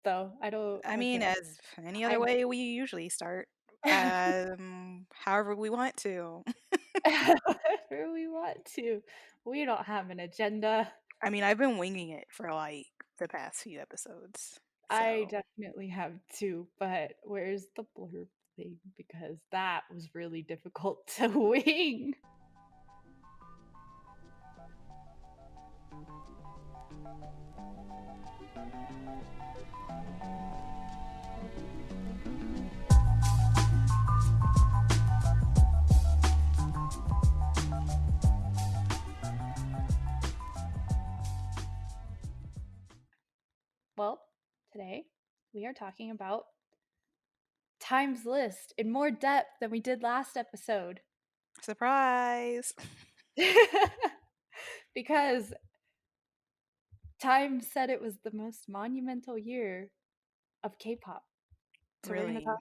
though. I don't I like mean, it. as any other I way we usually start, however we want to. whatever we want to. We don't have an agenda. I mean, I've been winging it for like the past few episodes. I So, definitely have too, but where's the blurb thing? Because that was really difficult to wing. Well, today we are talking about Time's List in more depth than we did last episode. surprise. Because Time said it was the most monumental year of K-pop. So we're gonna talk.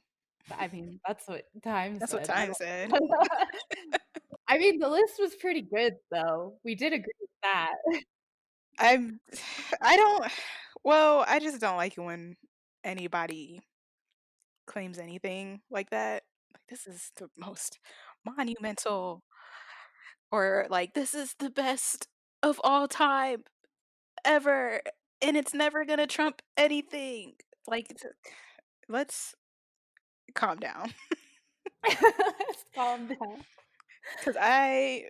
Really. I mean, that's what Time That's what said. I time said. don't. I mean, the list was pretty good, though. We did agree with that. I'm I don't well, I just don't like it when anybody claims anything like that. Like this is the most monumental or like this is the best of all time ever and it's never going to trump anything. Like let's calm down Let's calm down. cuz I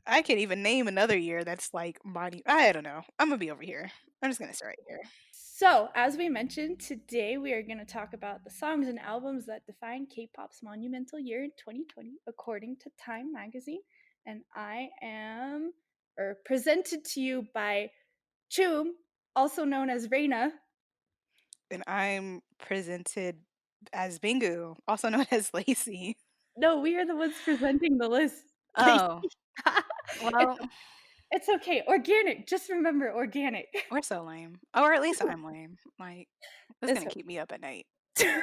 can't even name another year that's like I don't know. I'm going to be over here. I'm just going to stay right here. So, as we mentioned, today we are going to talk about the songs and albums that define K-pop's monumental year in 2020, according to Time magazine. And I am presented to you by Choom, also known as Reina. And I'm presented as Bingu, also known as Lacey. No, we are the ones presenting the list. Lacey. Oh, it's well, it's okay. Organic. Just remember organic. we're so lame. Or at least I'm lame. Like, that's It's gonna keep me up at night. okay.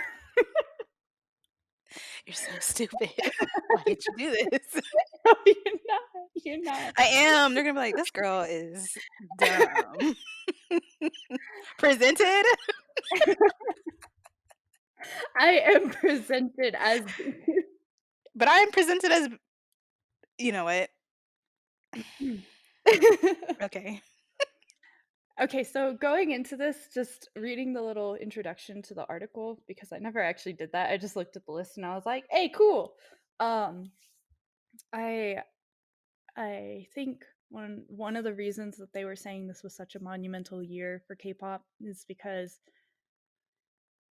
You're so stupid. Why did you do this? No, you're not. You're not. I am. They're gonna be like, this girl is dumb. Presented? I am presented as But I am presented as, you know what? Okay. Okay, so going into this, just reading the little introduction to the article because I never actually did that. I just looked at the list and I was like, "Hey, cool." Um, I I think one of the reasons that they were saying this was such a monumental year for K-pop is because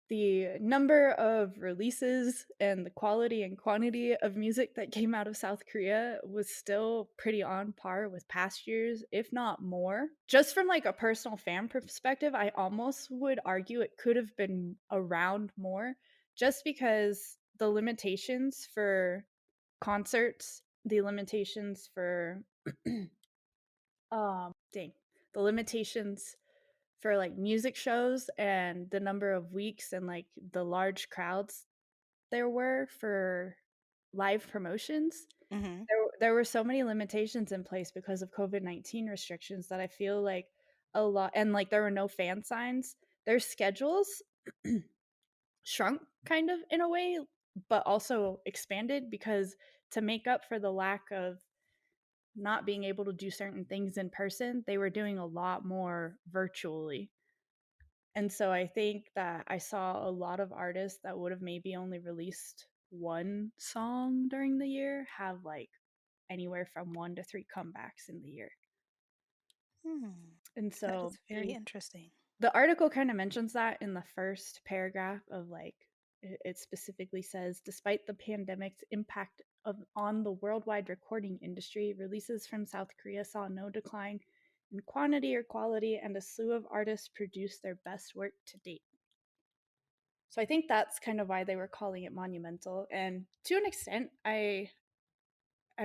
the number of releases and the quality and quantity of music that came out of South Korea was still pretty on par with past years, if not more. Just from like a personal fan perspective, I almost would argue it could have been around more just because the limitations for concerts, the limitations for dang, the limitations for like music shows and the number of weeks and like the large crowds there were for live promotions. Hmm. There were so many limitations in place because of COVID-19 restrictions that I feel like a lot, and like there were no fan signs. Their schedules shrunk kind of in a way, but also expanded because to make up for the lack of not being able to do certain things in person, they were doing a lot more virtually. And so I think that I saw a lot of artists that would have maybe only released one song during the year have like anywhere from 1 to 3 comebacks in the year. Hmm. And That so is very interesting. the article kind of mentions that in the first paragraph of like it specifically says despite the pandemic's impact on the worldwide recording industry, releases from South Korea saw no decline in quantity or quality, and a slew of artists produced their best work to date. So I think that's kind of why they were calling it monumental. And to an extent, I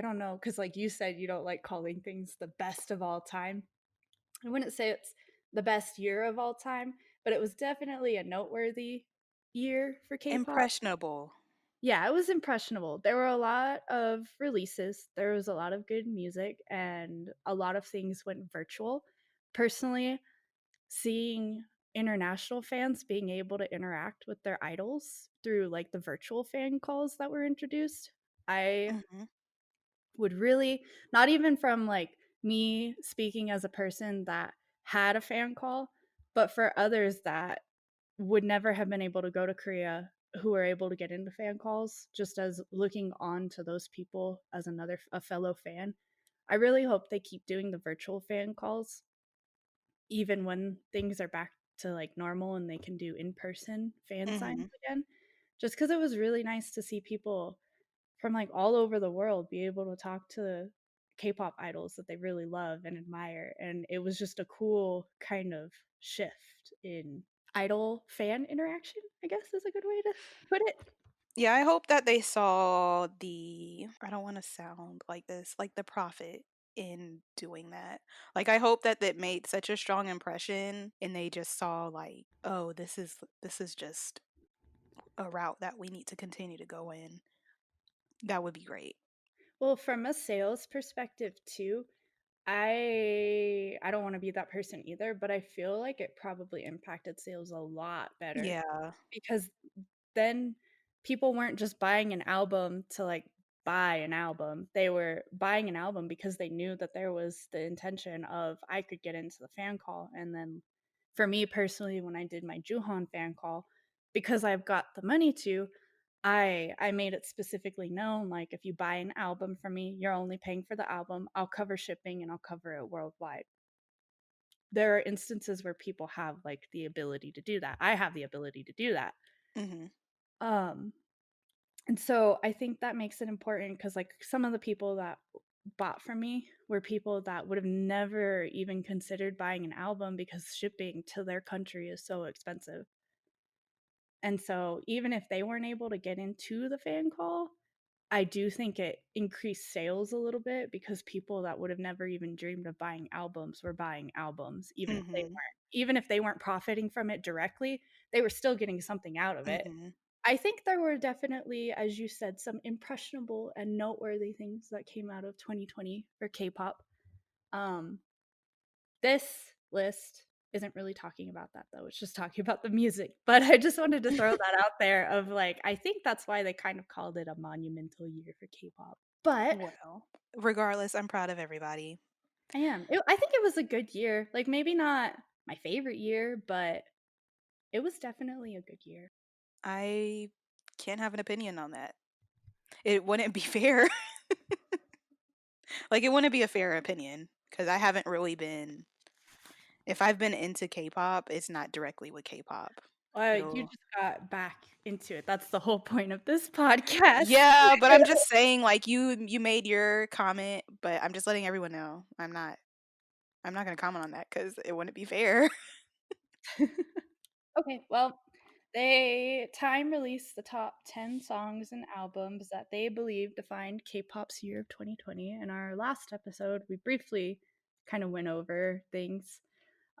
don't know, because like you said, you don't like calling things the best of all time. I wouldn't say it's the best year of all time, but it was definitely a noteworthy year for K-pop. Impressionable. Yeah, it was impressionable. There were a lot of releases, there was a lot of good music, and a lot of things went virtual. Personally, seeing international fans being able to interact with their idols through like the virtual fan calls that were introduced. I Mhm. would really, not even from like me speaking as a person that had a fan call, but for others that would never have been able to go to Korea who are able to get into fan calls, just as looking on to those people as a fellow fan. I really hope they keep doing the virtual fan calls even when things are back to like normal and they can do in-person fan signs Mhm. again. Just cuz it was really nice to see people from like all over the world be able to talk to K-pop idols that they really love and admire, and it was just a cool kind of shift in idol fan interaction, I guess is a good way to put it. Yeah, I hope that they saw the I don't want to sound like this, like the profit in doing that. Like I hope that that made such a strong impression and they just saw like, oh, this is just a route that we need to continue to go in. That would be great. Well, from a sales perspective too, I don't want to be that person either, but I feel like it probably impacted sales a lot better Yeah. because then people weren't just buying an album to like buy an album. They were buying an album because they knew that there was the intention of I could get into the fan call. And then for me personally, when I did my Juhan fan call, because I've got the money to, I made it specifically known like if you buy an album from me, you're only paying for the album. I'll cover shipping and I'll cover it worldwide. There are instances where people have like the ability to do that. I have the ability to do that. Mhm. Um And so I think that makes it important because, like, some of the people that bought from me were people that would have never even considered buying an album because shipping to their country is so expensive. And so even if they weren't able to get into the fan call, I do think it increased sales a little bit because people that would have never even dreamed of buying albums were buying albums, Mhm. even if they weren't profiting from it directly, they were still getting something out of it. Mhm. I think there were definitely, as you said, some impressionable and noteworthy things that came out of 2020 for K-pop. Um, this list isn't really talking about that though. It's just talking about the music. But I just wanted to throw that out there of like I think that's why they kind of called it a monumental year for K-pop. But Well, regardless, I'm proud of everybody. I am. I think it was a good year. Like maybe not my favorite year, but it was definitely a good year. I can't have an opinion on that. It wouldn't be fair. Like, it wouldn't be a fair opinion because I haven't really been. If I've been into K-pop, it's not directly with K-pop. You It'll. just got back into it. That's the whole point of this podcast. Yeah, but I'm just saying, like you made your comment, but I'm just letting everyone know I'm not gonna comment on that because it wouldn't be fair. Okay, well, they Time released the top 10 songs and albums that they believe defined K-pop's year of 2020. In our last episode, we briefly kind of went over things.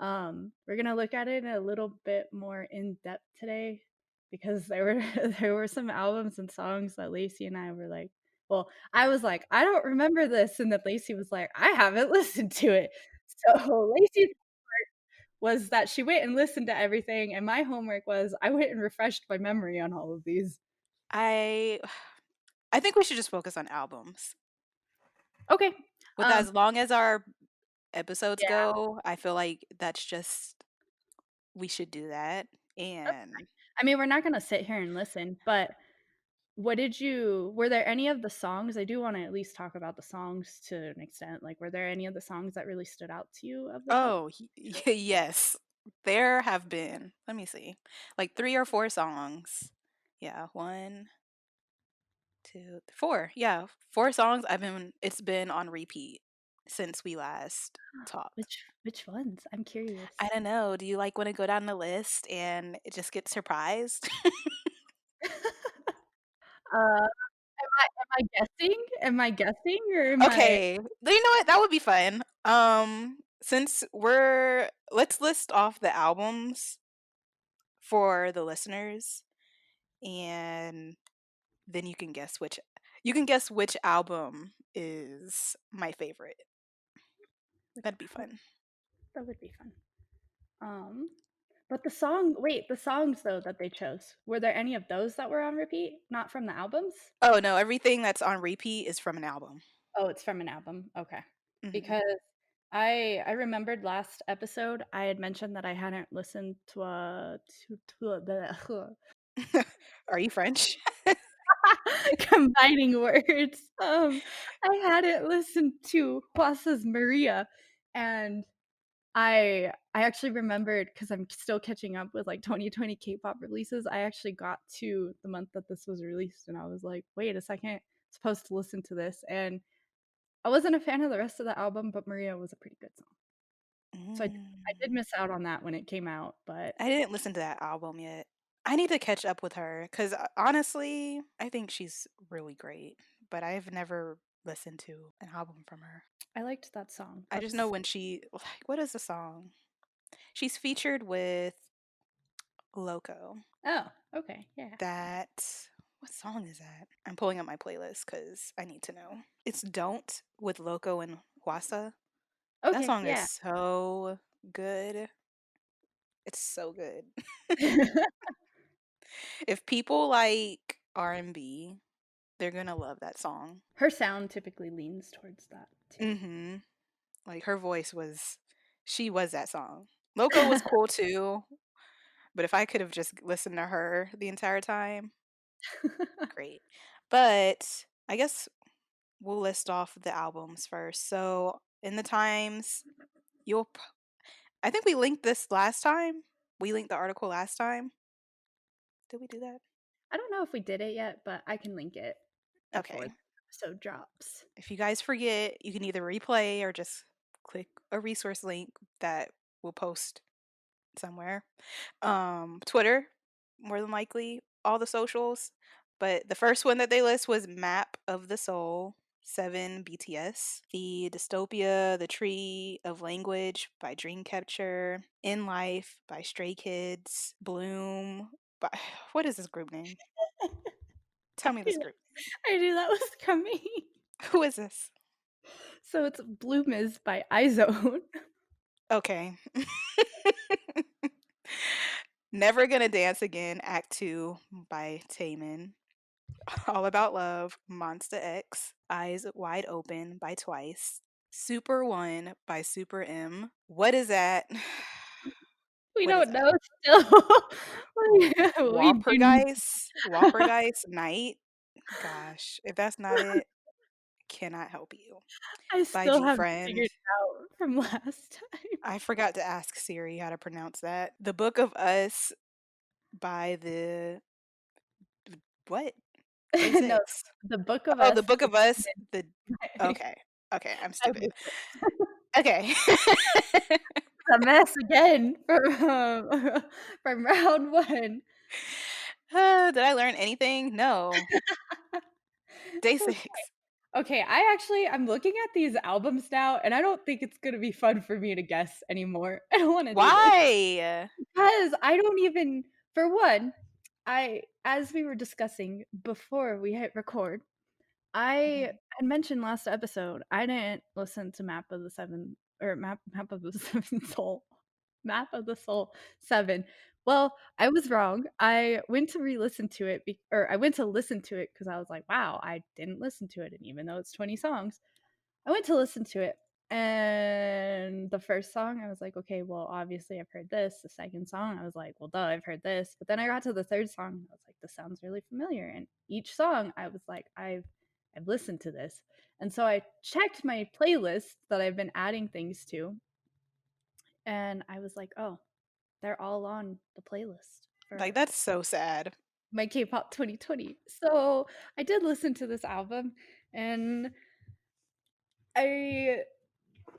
We're gonna look at it a little bit more in depth today because there were there were some albums and songs that Lacey and I were like, well, I was like, I don't remember this, and that Lacey was like, I haven't listened to it. So Lacey's was that she went and listened to everything, and my homework was I went and refreshed my memory on all of these. I I think we should just focus on albums. Okay, With as long as our episodes yeah, go, I feel like that's just we should do that. that's And I mean, we're not gonna sit here and listen, but were there any of the songs I do wanna at least talk about the songs to an extent, like, were there any of the songs that really stood out to you of the top oh, 2? yes. There have been, let me see, like 3 or 4 songs. Yeah, 1, 2, 4. Yeah, 4 songs it's been on repeat since we last talked. Which ones? I'm curious. I don't know, do you, like, wanna go down the list and just get surprised? Am I guessing? Am I guessing or am I Okay, you know what? That would be fun. Since we're let's list off the albums for the listeners, and then you can guess which album is my favorite. which That'd be oh, fun. that would be fun. Um But the songs though that they chose, were there any of those that were on repeat? Not from the albums? Oh, no, everything that's on repeat is from an album. Oh, it's from an album, okay. Mhm. Because I remembered last episode, I had mentioned that I hadn't listened to the Are you French? combining words. I hadn't listened to Juasa's Maria, and I actually remembered because 'cause I'm still catching up with, like, 2020 K-pop releases. I actually got to the month that this was released, and I was like, "Wait a second, supposed to listen to this," and I wasn't a fan of the rest of the album, but Maria was a pretty good song. So I did Mm. miss out on that when it came out, but I didn't listen to that album yet. I need to catch up with her 'cause, honestly, I think she's really great, but I've never listened to an album from her. I liked that song. I just know That's when she like, what is the song? She's featured with Loco. Oh, okay, yeah. That what song is that? I'm pulling up my playlist because I need to know. It's Don't with Loco and Wasa. That Okay, song is yeah. so good. It's so good. If people like R&B, they're gonna love that song. Her sound typically leans towards that too. Mhm. Like her voice was she was that song. Loco was cool too, but if I could have just listened to her the entire time, great. But I guess we'll list off the albums first. So, in the times, you'll p- I think we linked this last time. We linked the article last time. Did we do that? I don't know if we did it yet, but I can link it before Okay. the episode drops. If you guys forget, you can either replay or just click a resource link that we'll post somewhere. Twitter, more than likely, all the socials. But the first one that they list was Map of the Soul, 7 BTS, The Dystopia, The Tree of Language by Dreamcatcher, In Life by Stray Kids, Bloom by what is this group name? Tell I me this knew group. I knew that was coming. Who is this? So it's Bloom is by Izone. Okay. Never Gonna Dance Again, Act 2 by Taemin. All About Love, Monsta X, Eyes Wide Open by Twice, Super One by Super M. What is that? We What is don't that? know still. We do need Walpergeist Night. Gosh, if that's not it, cannot help you. I By still G haven't Friend. figured it out from last time. I forgot to ask Siri how to pronounce that. The Book of Us by the what? Day No, 6. the Book of Oh, the Us Book is of Us. The mid okay. Okay, I'm of stupid. the Okay. a mess again from round 1. Did I learn anything? No. Day Okay. 6. Okay, I'm looking at these albums now, and I don't think it's gonna be fun for me to guess anymore. I don't wanna do this. Why? Because I don't even for one, I as we were discussing before we hit record, I Mhm. had mentioned last episode, I didn't listen to Map of the Seven or Map of the Seven Soul Map of the Soul 7. Well, I was wrong. I went to re-listen to it or I went to listen to it because I was like, "Wow, I didn't listen to it," and even though it's 20 songs, I went to listen to it, and the first song, I was like, "Okay, well, obviously I've heard this." The second song, I was like, "Well, duh, I've heard this." But then I got to the third song, I was like, "This sounds really familiar." And each song, I was like, I've listened to this." And so I checked my playlist that I've been adding things to, and I was like, "Oh, they're all on the playlist Like, for that's so sad. my K-pop 2020." So I did listen to this album, and I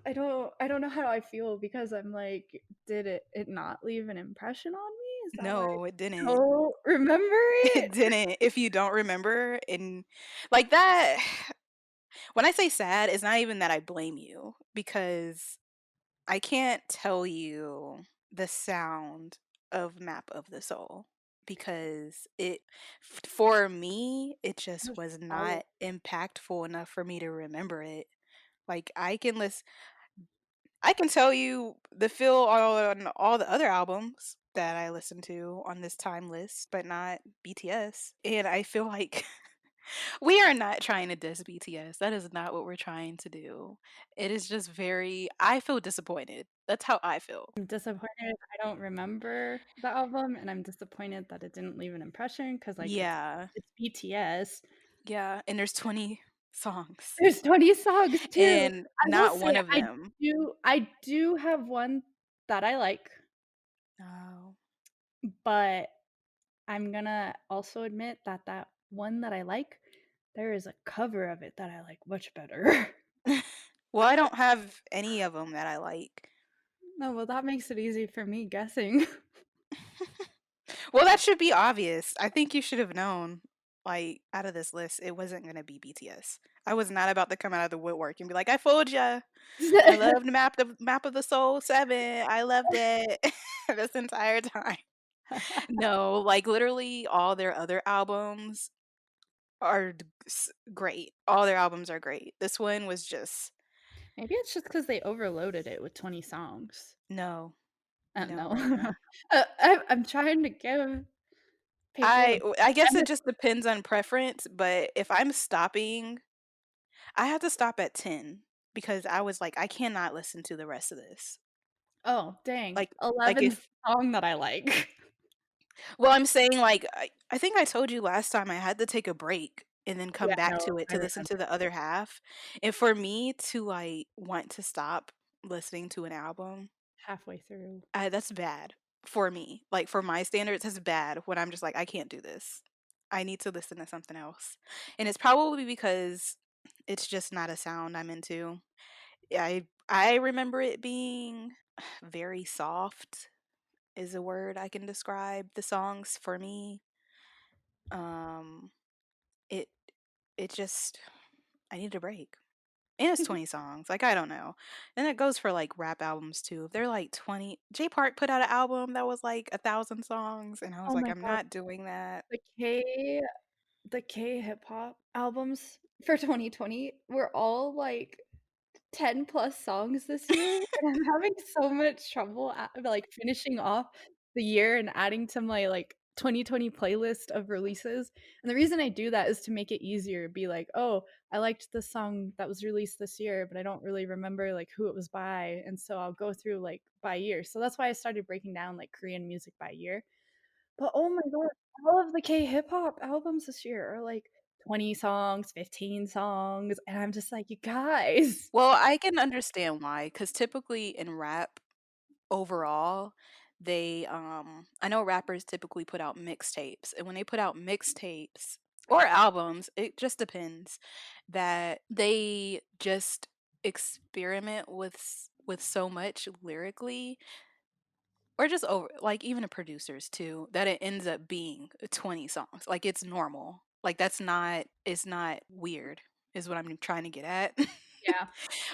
I don't know how I feel because I'm like, did it not leave an impression on me? Is that why No, it I didn't. don't remember It it? didn't. If you don't remember and like that when I say sad, it's not even that I blame you because I can't tell you the sound of Map of the Soul because for me, it It just was was solid. not impactful enough for me to remember it. Like I can tell you the feel on all the other albums. that I listen to on this time list, but not BTS. And I feel like we are not trying to diss BTS. That is not what we're trying to do. It is just very, I feel disappointed. That's how I feel. I'm disappointed I don't remember the album, and I'm disappointed that it didn't leave an impression because, like, Yeah. it's BTS. Yeah. And there's 20 songs, There's 20 songs too. and I will not one say of them. I do have one that I like, Oh. but I'm gonna also admit that that one that I like, there is a cover of it that I like much better. Well, I don't have any of them that I like. No, well, that makes it easy for me guessing. Well, that should be obvious. I think you should have known, like, out of this list, it wasn't gonna be BTS. I was not about to come out of the woodwork and be like, "I fooled ya. I loved Map of the Soul 7. I loved it this entire time." No, like, literally all their other albums are great. All their albums are great. This one was just Maybe it's just because they overloaded it with 20 songs. no, I don't no, know. no, no, no. I'm trying to give people a I guess it benefit. just depends on preference, but if I'm stopping, I had to stop at 10 because I was like, "I cannot listen to the rest of this." Oh, dang. Like 11th if song that I like. well, I'm saying, like, I think I told you last time I had to take a break and then come Yeah, back no, to it I to listen to remember. the other half, and for me to, like, want to stop listening to an album, Halfway through. that's bad for me. Like, for my standards, it's bad when I'm just like, "I can't do this. I need to listen to something else." And it's probably because it's just not a sound I'm into. I remember it being very soft is a word I can describe the songs for me. Um, it it just I needed a break. And it's 20 songs. Like, I don't know. And it goes for like rap albums too. If they're like 20, J Park put out an album that was like 1,000 songs, and I was Oh like, my I'm god. not doing that. The K the K hip hop albums for 2020 were all, like, 10 plus songs this year, and I'm having so much trouble like, finishing off the year and adding to my, like, 2020 playlist of releases, and the reason I do that is to make it easier, be like, "Oh, I liked this song that was released this year, but I don't really remember, like, who it was by," and so I'll go through, like, by year, so that's why I started breaking down, like, Korean music by year, but oh my god, all of the K-hip hop albums this year are, like, 20 songs, 15 songs, and I'm just like, "You guys." Well, I can understand why, because typically in rap overall, they I know rappers typically put out mixtapes, and when they put out mixtapes or albums, it just depends, that they just experiment with with so much lyrically, or just over, like, even the producers too, that it ends up being 20 songs. Like, it's normal. Like, that's not, it's not weird is what I'm trying to get at. Yeah.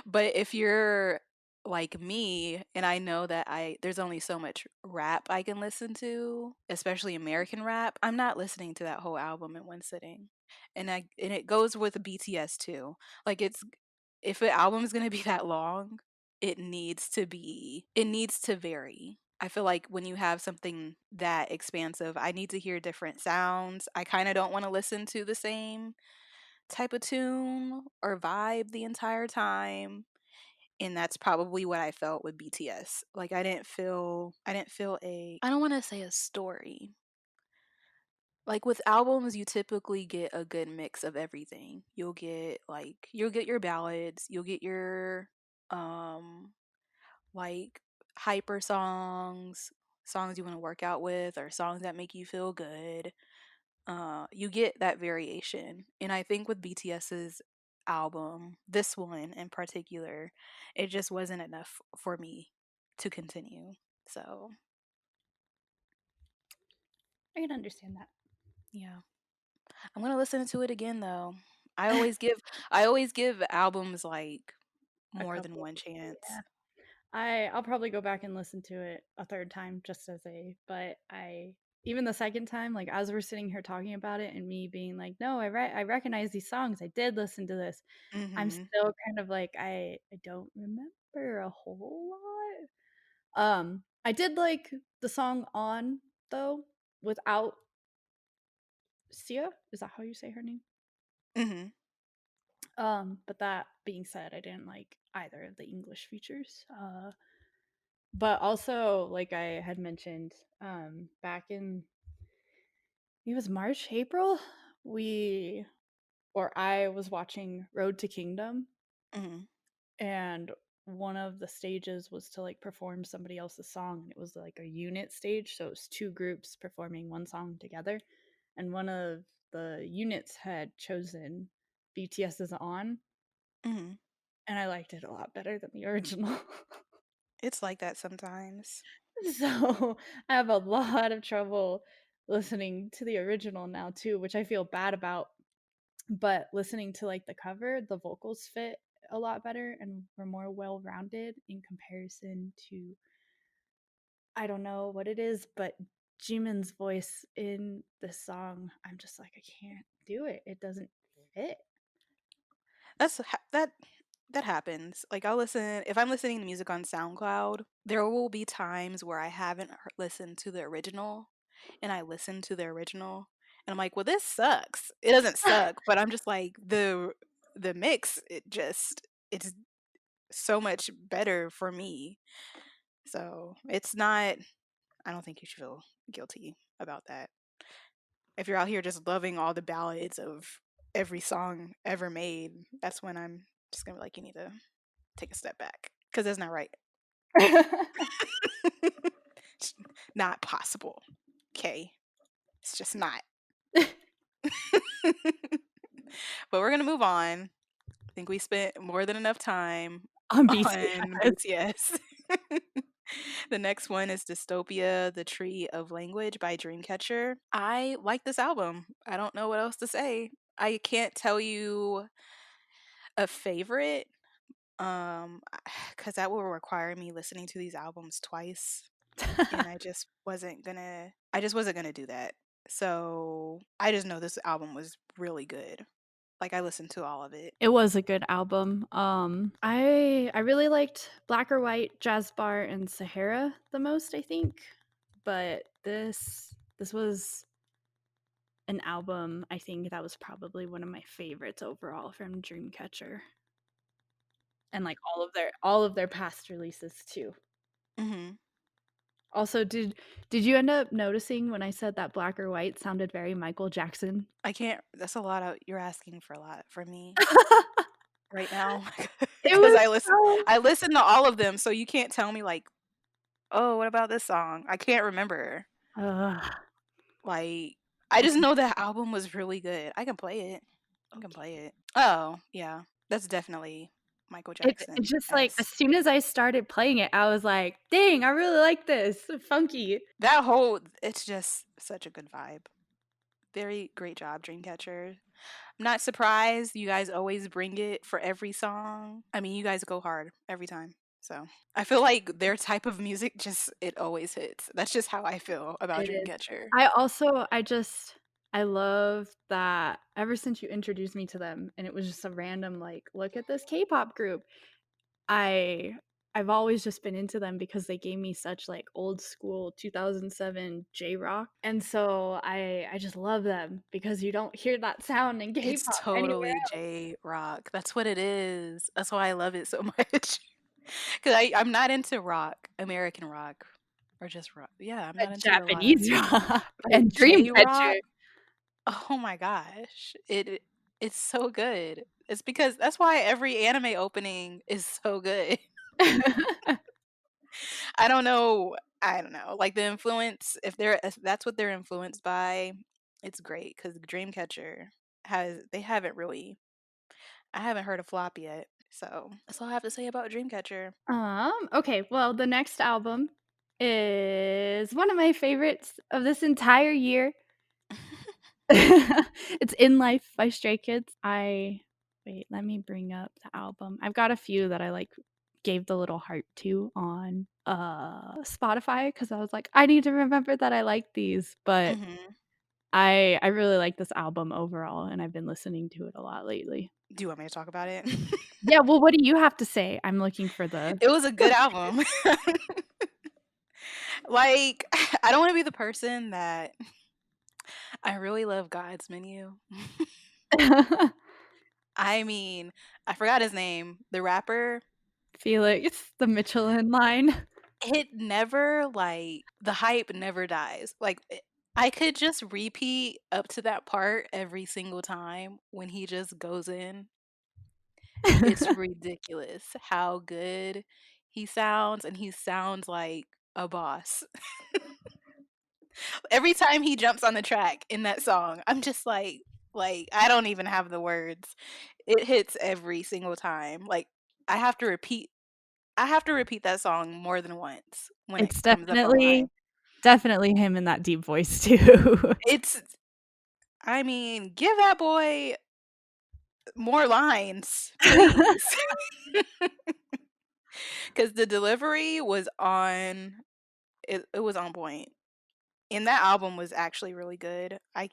But if you're like me, and I know that I there's only so much rap I can listen to, especially American rap, I'm not listening to that whole album in one sitting. And it goes with BTS too. Like, it's, if an album is going to be that long, it needs to vary. I feel like when you have something that expansive, I need to hear different sounds. I kind of don't want to listen to the same type of tune or vibe the entire time, and that's probably what I felt with BTS. Like, I didn't feel a, I don't want to say a story. Like, with albums, you typically get a good mix of everything. You'll get your ballads, you'll get your um like hyper songs, songs you want to work out with, or songs that make you feel good. You get that variation. And I think with BTS's album, this one in particular, it just wasn't enough for me to continue. So, I can understand that. yeah. I'm going to listen to it again though. I always give I always give albums like A more than couple, one chance. yeah. I'll probably go back and listen to it a 3rd time just as a but I even the 2nd time, like, as we're sitting here talking about it and me being like, "No, I recognize these songs, I did listen to this." I'm Mhm. still kind of like, I don't remember a whole lot. I did like the song On, though, without Sia, is that how you say her name? Mhm. But that being said, I didn't like either of the English features. But also, like I had mentioned, back in it was March, April, we or I was watching Road to Kingdom, Mhm. and one of the stages was to like perform somebody else's song. And it was like a unit stage, so it was two groups performing one song together. And one of the units had chosen BTS's On, Mhm. and I liked it a lot better than the original. It's like that sometimes. So I have a lot of trouble listening to the original now too, which I feel bad about. But listening to like the cover, the vocals fit a lot better and were more well rounded in comparison to, I don't know what it is, but Jimin's voice in this song, I'm just like, I can't do it. It doesn't fit. That happens. Like, I'll listen if I'm listening to music on SoundCloud, there will be times where I haven't listened to the original, and I listen to the original, and I'm like, "Well, this sucks." It doesn't suck, but I'm just like, the mix, it's so much better for me. So, it's not I don't think you should feel guilty about that. If you're out here just loving all the ballads of every song ever made, that's when I'm just gonna be like, you need to take a step back because that's not right. It's not possible. Okay, it's just not. But we're gonna move on. I think we spent more than enough time On on BCKT. BTS. The next one is Dystopia, The Tree of Language by Dreamcatcher. I like this album. I don't know what else to say. I can't tell you a favorite, because that will require me listening to these albums twice, and I just wasn't gonna do that. So, I just know this album was really good. Like, I listened to all of it. It was a good album. I really liked Black or White, Jazz Bar, and Sahara the most, I think. But this was an album I think that was probably one of my favorites overall from Dreamcatcher. And like all of their past releases too. Mhm. Also, did you end up noticing when I said that Black or White sounded very Michael Jackson? I can't that's a lot of you're asking for a lot from me It right now because was so I listen to all of them, so you can't tell me like, "Oh, what about this song?" I can't remember. Ugh, Like, I just okay, know that album was really good. I can play it. I can okay. play it. Oh, yeah. That's definitely Michael It's just like as Jackson-esque. soon as I started playing it, I was like, "Dang, I really like this. Funky." That whole it's just such a good vibe. Very great job, Dreamcatcher. I'm not surprised you guys always bring it for every song. I mean, you guys go hard every time. So, I feel like their type of music just it always hits. That's just how I feel about It is. Dreamcatcher. I love that ever since you introduced me to them and it was just a random like, "Look at this K-pop group." I I've always just been into them because they gave me such like old school 2007 J-rock. And so I just love them because you don't hear that sound in It's K-pop anywhere totally else. J-rock. That's what it is. That's why I love it so much. 'Cause I'm not into rock, American rock, or just rock. Yeah, I'm not But into a lot of Japanese rock but and J-rock, Dreamcatcher. oh my gosh, it's so good. It's because that's why every anime opening is so good. I don't know, like, the influence, if that's what they're influenced by, it's great because Dreamcatcher has they haven't really I haven't heard a flop yet, so that's all I have to say about Dreamcatcher. Okay, well, the next album is one of my favorites of this entire year. It's In Life by Stray Kids. I wait, let me bring up the album. I've got a few that I, like, gave the little heart to on, Spotify because I was like, "I need to remember that I like these," but Mhm. I really like this album overall, and I've been listening to it a lot lately. Do you want me to talk about it? Yeah, well, what do you have to say? I'm looking for the It was a good album. Like, I don't wanna be the person that I really love God's Menu. I mean, I forgot his name, the rapper. Felix, the Michelin line. It never, the hype never dies. I could just repeat up to that part every single time when he just goes in. It's ridiculous how good he sounds, and he sounds like a boss. Every time he jumps on the track in that song, I'm just I don't even have the words. It hits every single time. I have to repeat I have to repeat that song more than once when it It's comes up on my. definitely him in that deep voice too. It's I mean, give that boy more lines, please. Cuz the delivery was on it was on point. And that album was actually really good. I'm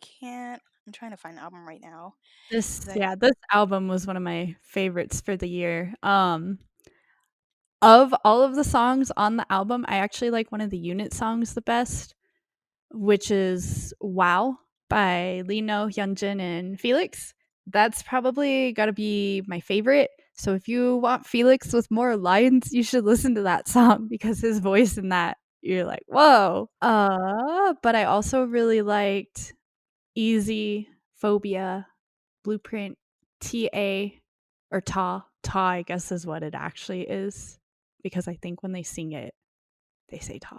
trying to find the album right now. 'Cause This album was one of my favorites for the year. Of all of the songs on the album, I actually like one of the unit songs the best, which is "Wow" by Lino, Hyunjin, and Felix. That's probably gotta be my favorite. So if you want Felix with more lines, you should listen to that song because his voice in that, you're like, "Whoa." But I also really liked Easy, Phobia, Blueprint, TA, or Ta. Ta, I guess, is what it actually is, because I think when they sing it, they say Ta.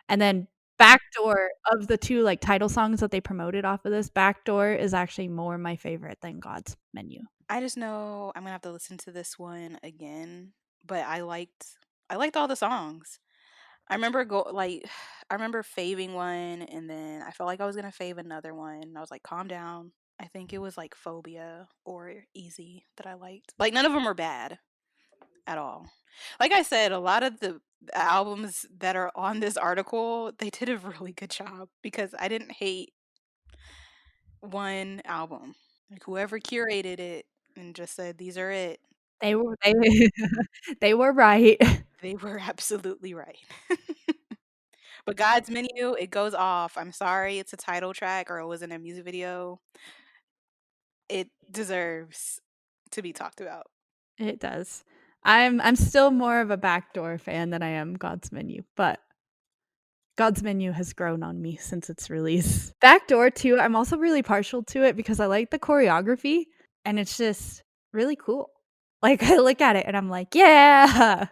And then Backdoor, of the 2, like, title songs that they promoted off of this, Backdoor is actually more my favorite than God's Menu. I just know I'm gonna have to listen to this one again, but I liked all the songs. I remember I remember faving one, and then I felt like I was gonna fave another one, and I was like, "Calm down." I think it was like Phobia or Easy that I liked. Like none of them were bad at all. Like I said, a lot of the albums that are on this article, they did a really good job because I didn't hate one album. Like whoever curated it and just said these are it, They they were right. they were absolutely right. But God's Menu, it goes off. I'm sorry it's a title track or it was in a music video. It deserves to be talked about. It does. I'm still more of a Backdoor fan than I am God's Menu, but God's Menu has grown on me since its release. Backdoor too, I'm also really partial to it because I like the choreography, and it's just really cool. Like, I look at it and I'm like, "Yeah."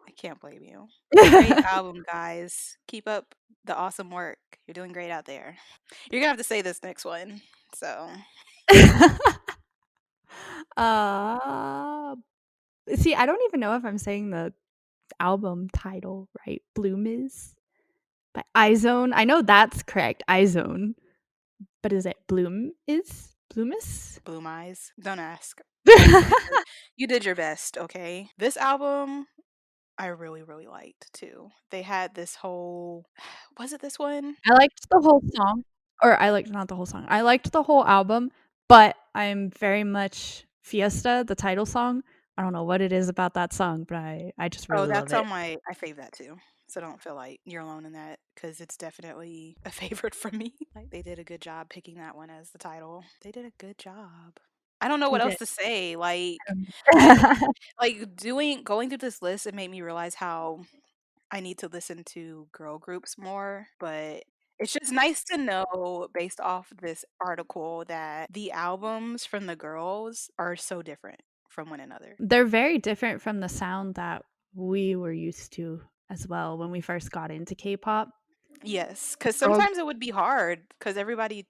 I can't blame you. Great album, guys. Keep up the awesome work. You're doing great out there. You're gonna have to say this next one. So Uh, see, I don't even know if I'm saying the album title right. Bloom is by iZone. I know that's correct, iZone, but is it Bloom is? Bloomis? Bloom Eyes. Don't ask. You did your best, okay? This album I really, really liked too. They had this whole was it this one? I liked the whole song, or I liked not the whole song. I liked the whole album, but I'm very much Fiesta, the title song. I don't know what it is about that song, but I just Oh, really love that's it. on my I fave that too. So don't feel like you're alone in that because it's definitely a favorite for me. Like they did a good job picking that one as the title. They did a good job. I don't know They what else did. to say. I Um, doing going through this list, it made me realize how I need to listen to girl groups more, but it's just nice to know based off this article that the albums from the girls are so different from one another. They're very different from the sound that we were used to as well when we first got into K-pop. Yes, because Girl sometimes it would be hard because everybody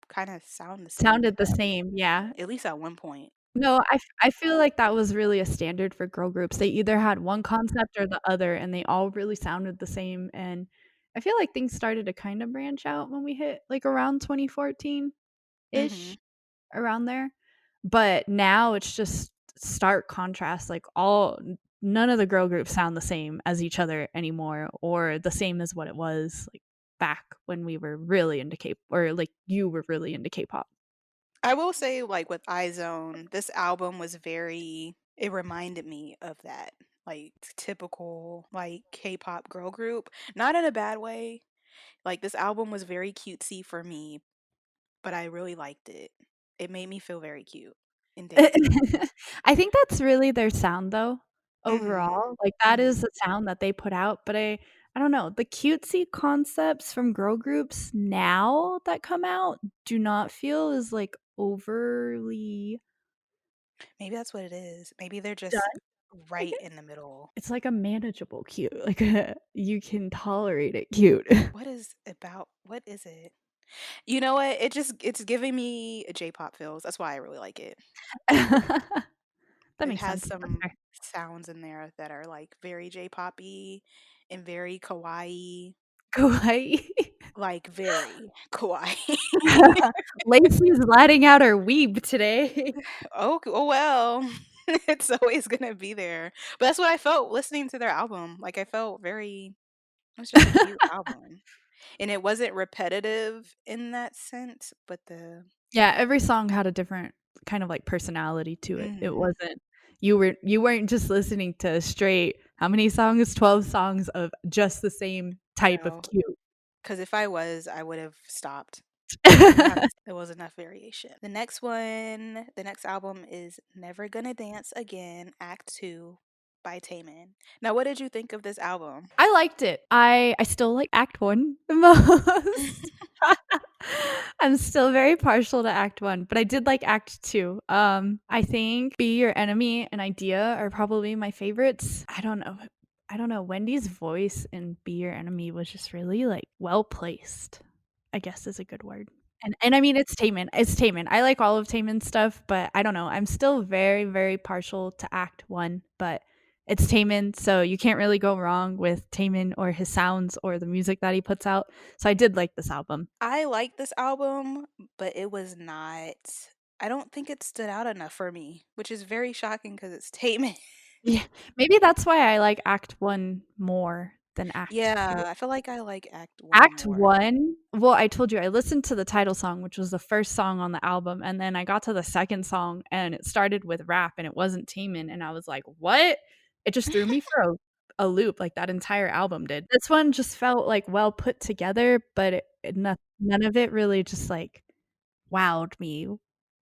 kind of sound the same, sounded the same, yeah. at least at one point. No, I feel like that was really a standard for girl groups. They either had one concept or the other, and they all really sounded the same, and I feel like things started to kind of branch out when we hit, like, around 2014-ish, Hmm. around there, but now it's just stark contrast, like, none of the girl groups sound the same as each other anymore or the same as what it was, like, back when we were really into K or, like, you were really into K-pop. I will say, like with iZone, this album was it reminded me of that. like typical like K-pop girl group. Not in a bad way. Like this album was very cutesy for me, but I really liked it. It made me feel very cute and dancey. I think that's really their sound though, Mhm. overall, like, that is Mhm. the sound that they put out, but I don't know, the cutesy concepts from girl groups now that come out do not feel as, like, overly Maybe that's what it is. Maybe they're just done. right in the middle. It's like a manageable cute, like a you can tolerate it cute. What is it? You know what? It's giving me J-pop feels. That's why I really like it. That It makes has sense, that's some fair. sounds in there that are like very J-poppy and very kawaii, Kawaii. like very kawaii. Lacey's letting out her weeb today. Oh well. It's always gonna be there. But that's what I felt listening to their album. Like I felt very it was just a cute album. And it wasn't repetitive in that sense, but the Yeah, every song had a different kind of, like, personality to it. It mhm. wasn't you weren't just listening to straight how many songs? 12 songs of just the same type of No. cute. 'Cause if I was, I would have stopped. There wasn't enough there was enough variation. The next album is Never Gonna Dance Again, Act 2 by Taemin. Now, what did you think of this album? I liked it. I still like Act 1 the most. I'm still very partial to Act 1, but I did like Act 2. I think Be Your Enemy and Idea are probably my favorites. I don't know, Wendy's voice in Be Your Enemy was just really, like, well placed, I guess is a good word. And I mean, it's Taemin. It's Taemin. I like all of Taemin's stuff, but I don't know. I'm still very, very partial to Act 1, but it's Taemin, so you can't really go wrong with Taemin or his sounds or the music that he puts out. So I did like this album. I like this album, but it was not I don't think it stood out enough for me, which is very shocking because it's Taemin. Yeah, maybe that's why I like Act 1 more than Act 2. Yeah, I feel like I like Act 1 Act more. 1 well, I told you I listened to the title song, which was the first song on the album, and then I got to the second song, and it started with rap, and it wasn't Taemin, and I was like, "What?" It just threw me for a loop, like that entire album did. This one just felt, like, well put together, but none of it really just, like, wowed me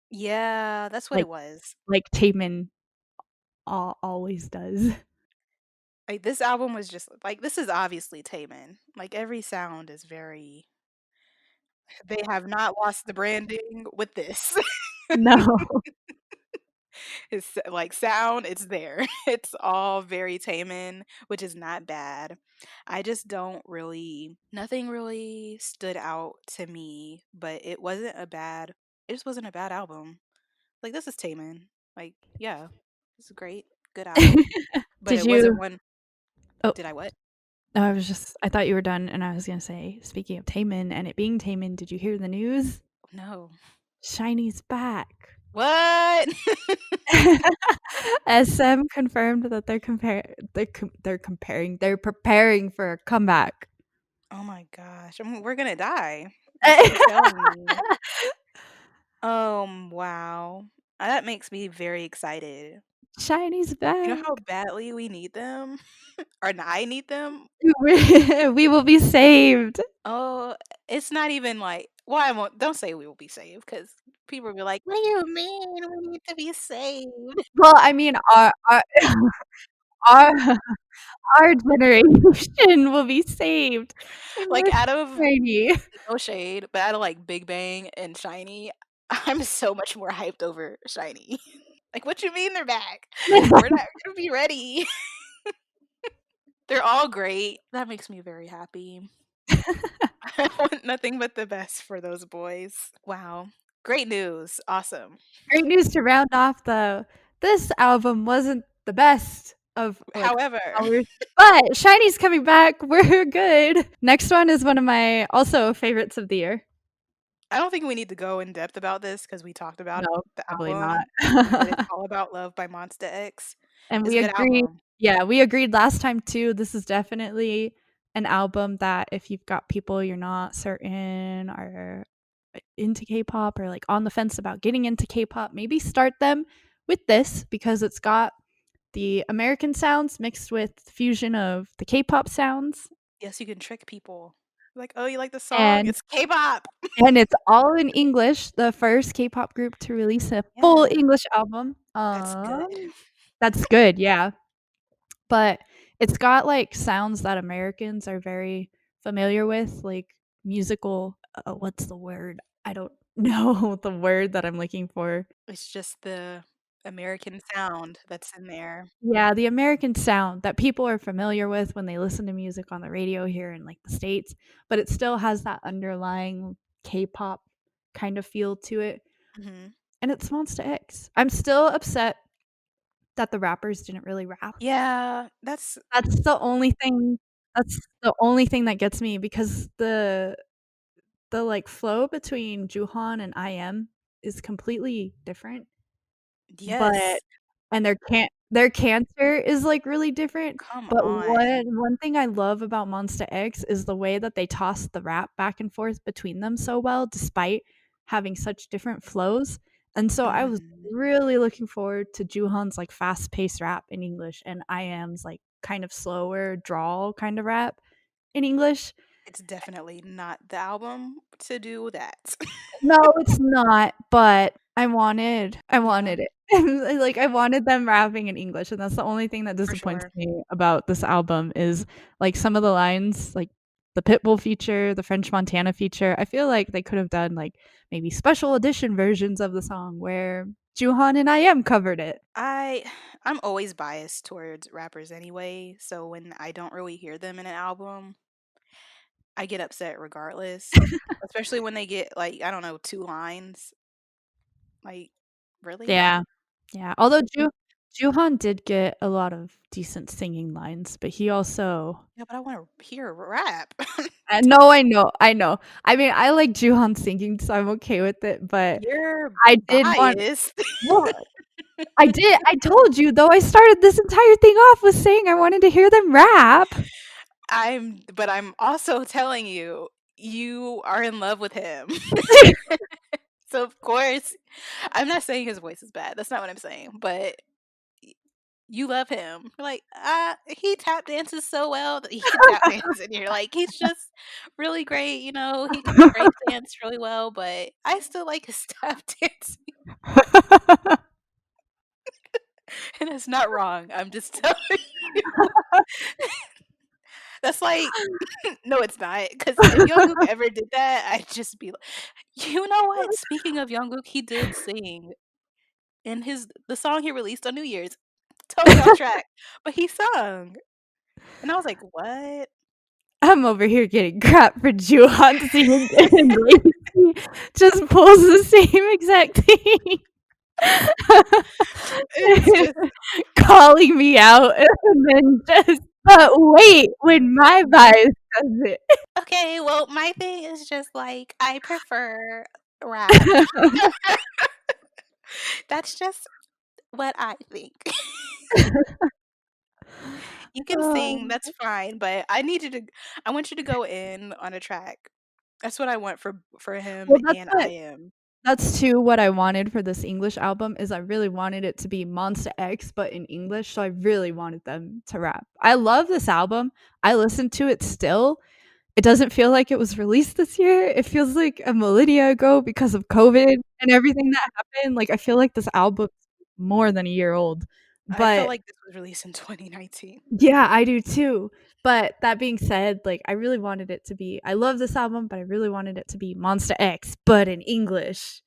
Yeah, that's what like it was. Taemin always does. Like, this album was just like, this is obviously Taemin. Like, every sound is very they have not lost the branding with this. No. It's like sound, it's there. It's all very Taemin, which is not bad. I just don't really nothing really stood out to me, but it just wasn't a bad album. Like, this is Taemin. Like, yeah, it's a great, good album. But Did it wasn't you one oh, did I what? no, I thought you were done, and I was gonna say, speaking of Taemin and it being Taemin, did you hear the news? No. Shiny's back. What? SM confirmed that they're preparing for a comeback. Oh my gosh. I mean, we're gonna die. That's what you're telling me. Wow. That makes me very excited. Shiny's You know how back. badly we need them? Or I need them? We will be saved. Oh, it's not even like well, I won't don't say we will be saved because people will be like, "What do you mean we need to be saved?" Well, I mean, our our generation will be saved. Like, We're out of Shiny. no shade, but out of, like, Big Bang and Shiny, I'm so much more hyped over Shiny. Like, "What you mean they're back? We're not gonna be ready." They're all great. That makes me very happy. I want nothing but the best for those boys. Wow. Great news. Awesome. Great news to round off this album wasn't the best of, like, However, ours, but Shiny's coming back, we're good. Next one is one of my also favorites of the year. I don't think we need to go in depth about this because we talked about No, the probably not. album, but it's All About Love by Monsta X. And It's we a good agreed album. yeah, we agreed last time too, this is definitely an album that if you've got people you're not certain are into K-pop or, like, on the fence about getting into K-pop, maybe start them with this because it's got the American sounds mixed with fusion of the K-pop sounds, Yes, you can trick people. Like, "Oh, you like the song? and It's K-pop." it's all in English, the first K-pop group to release a full Yeah, English album. that's good. That's good, yeah, but it's got, like, sounds that Americans are very familiar with, like, musical what's the word? I don't know the word that I'm looking for. It's just the American sound that's in there. Yeah, the American sound that people are familiar with when they listen to music on the radio here in, like, the States, but it still has that underlying K-pop kind of feel to it, Mhm. and it's Monsta X. I'm still upset that the rappers didn't really rap. Yeah, that's That's the only thing that's the only thing that gets me because the, like, flow between Jooheon and IM is completely different. But yes. and their cancer is, like, really different, Come but on. one thing I love about Monsta X is the way that they toss the rap back and forth between them so well despite having such different flows, and so I was Mhm. really looking forward to Jooheon's, like, fast-paced rap in English and IM's, like, kind of slower drawl kind of rap in English. It's definitely not the album to do that. No, it's not, but I Yeah, wanted it. Like, I wanted them rapping in English, and that's the only thing that for disappoints sure. me about this album is, like, some of the lines, like, the Pitbull feature, the French Montana feature, I feel like they could have done, like, maybe special edition versions of the song where Jooheon and IM covered it. I I'm always biased towards rappers anyway, so when I don't really hear them in an album, I get upset regardless, especially when they get like, I don't know, 2 lines. Like, really? Yeah, yeah, although Jooheon did get a lot of decent singing lines, but he also Yeah, but I wanna hear rap. no, I know, I know. I mean, I like Jooheon singing, so I'm okay with it, but You're I did want biased. well, I told you, though, I started this entire thing off with saying I wanted to hear them rap. I'm also telling you, you are in love with him. So, of course I'm not saying his voice is bad, that's not what I'm saying, but y you love him. You're like, he tap dances so well that he can tap dance," and you're like, "He's just really great, you know, he can break dance really well, but I still like his tap dancing." And it's not wrong, I'm just telling you. That's like no, it's not, because if Jungkook ever did that, I'd just be like you know what? Speaking of Jungkook, he did sing in the song he released on New Year's. Totally off track, but he sung, and I was like, "What?" I'm over here getting crap for Jooheon singing and Lacey just pulls the same exact thing. It's just Calling me out and then just but wait, when my bias does it. okay, well, my thing is just, like, I prefer rap. That's just what I think. You can sing, Oh. that's fine, but I want you to go in on a track. That's what I want for him Well, and I am. that's too what I wanted for this English album is I really wanted it to be Monsta X, but in English, so I really wanted them to rap. I love this album. I listen to it still. It doesn't feel like it was released this year. It feels like a millennia ago because of COVID and everything that happened. Like, I feel like this album's more than a year old. I feel But like this was released in 2019. yeah, I do too. But that being said, like, I really wanted it to be I love this album, but I really wanted it to be Monsta X, but in English.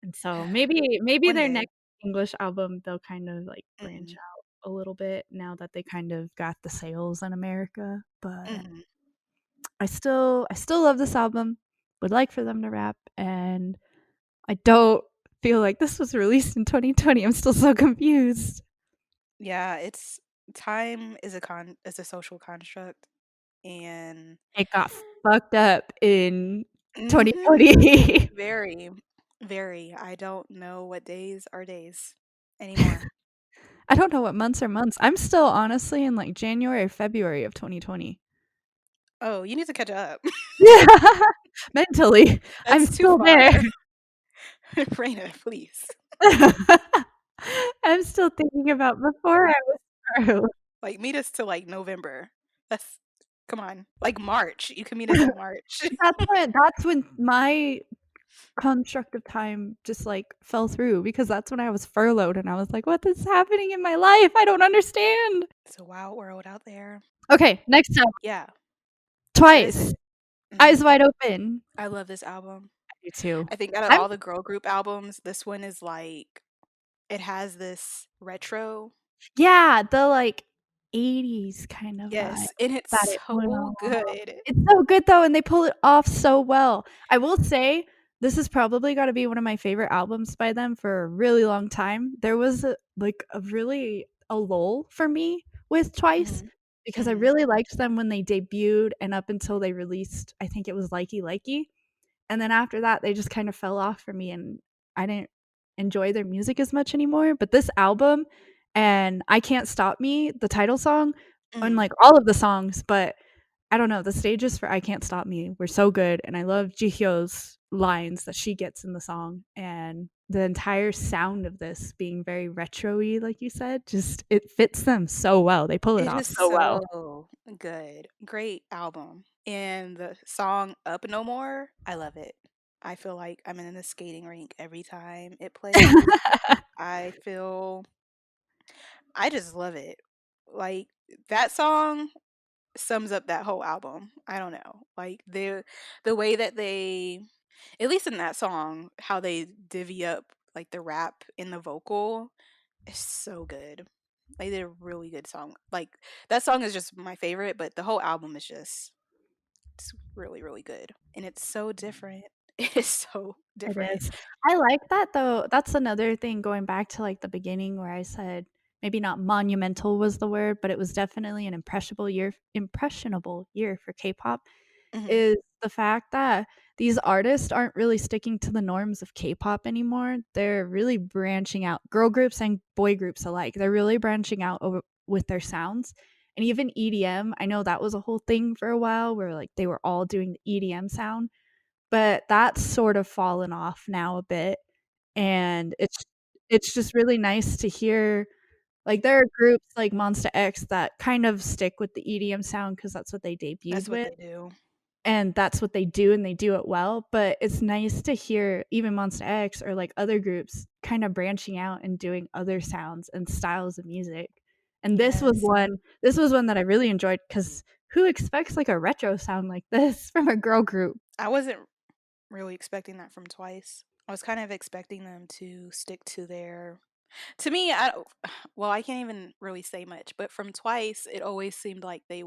And so maybe One their day. next English album, they'll kind of, like, branch Mhm, out a little bit now that they kind of got the sales in America, but mhm. I still love this album, would like for them to rap, and I don't feel like this was released in 2020, I'm still so confused. Yeah, it's time is a social construct, and It got fucked up in mhm, 2020. very, very. I don't know what days are days anymore. I don't know what months are months. I'm still honestly in, like, January or February of 2020. Oh, you need to catch up. Yeah. Mentally, I'm That's too still there. far. Raina, please. I'm still thinking about before I was through. Like, meet us to, like, November. That's come on. Like, March. You can meet us in March. That's when my construct of time just, like, fell through because that's when I was furloughed and I was like, "What is happening in my life? I don't understand." It's a wild world out there. Okay, next up, Yeah. What is Twice, it? Mhm. Eyes Wide Open. I love this album. I do too. I think out of I'm all the girl group albums, this one is, like it has this retro. Yeah, the, like, '80s kind of vibe Yes, and it's that it went so on. good. It's so good though, and they pull it off so well. I will say, this has probably gotta be one of my favorite albums by them for a really long time. There was a lull for me with Twice, Mhm. because I Mhm. really liked them when they debuted and up until they released, I think it was Likey Likey. And then after that, they just kind of fell off for me, and I didn't enjoy their music as much anymore, but this album and I Can't Stop Me, the title song, Mhm. unlike all of the songs, but I don't know, the stages for I Can't Stop Me were so good, and I love Jihyo's lines that she gets in the song, and the entire sound of this being very retro-y, like you said, just it fits them so well, they pull it It off is so well. so good. Great album. And the song Up No More, I love it. I feel like I'm in a skating rink every time it plays. I feel I just love it. Like that song sums up that whole album. I don't know. Like the way that they at least in that song, how they divvy up like the rap in the vocal is so good. They did a really good song. Like that song is just my favorite, but the whole album is just it's really, really good. And it's so different. It is so It different. is. I like that though. That's another thing going back to, like, the beginning where I said maybe not monumental was the word, but it was definitely an impressionable year for K-pop, Mhm. is the fact that these artists aren't really sticking to the norms of K-pop anymore. They're really branching out, girl groups and boy groups alike. They're really branching out over with their sounds. And even EDM, I know that was a whole thing for a while where, like, they were all doing the EDM sound, but that's sort of fallen off now a bit, and it's just really nice to hear, like, there are groups like Monsta X that kind of stick with the EDM sound because that's what they debuted That's what with, they do. and that's what they do, and they do it well, but it's nice to hear even Monsta X or, like, other groups kinda branching out and doing other sounds and styles of music, and Yes. this was one that I really enjoyed because who expects, like, a retro sound like this from a girl group? I wasn't really expecting that from Twice. I was kind of expecting them to stick to their to me, I don't well, I can't even really say much, but from Twice, it always seemed like they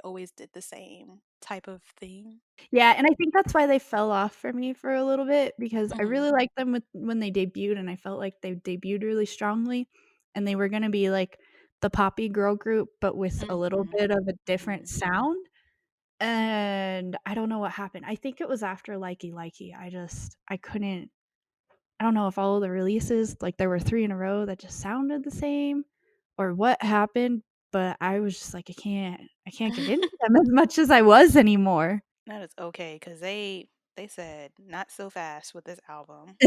always did the same type of thing. Yeah, and I think that's why they fell off for me for a little bit because I Mhm. really liked them with when they debuted, and I felt like they debuted really strongly, and they were gonna be like the poppy girl group, but with a little Mhm. bit of a different Mhm. sound, and I don't know what happened. I think it was after Likey Likey. I couldn't I don't know if all of the releases, like, there were 3 in a row that just sounded the same or what happened, but I was just like, I can't get into them as much as I was anymore." That is okay, 'cause they said, "Not so fast with this album."